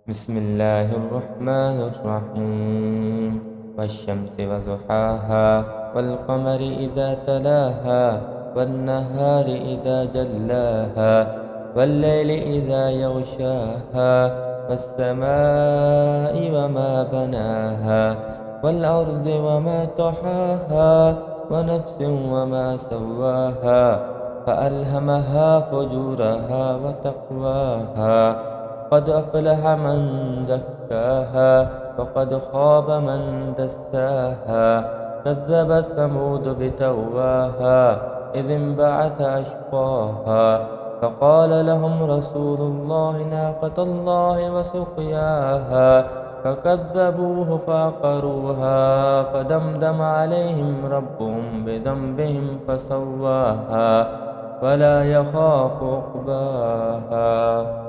بسم الله الرحمن الرحيم. والشمس وضحاها والقمر إذا تلاها والنهار إذا جلاها والليل إذا يغشاها والسماء وما بناها والأرض وما طحاها ونفس وما سواها فألهمها فجورها وتقواها قد أفلح من زكاها وقد خاب من دساها كذبت ثمود بتقواها إذ انبعث أشقاها فقال لهم رسول الله ناقة الله وسقياها فكذبوه فعقروها فدمدم عليهم ربهم بذنبهم فسواها ولا يخاف عقباها.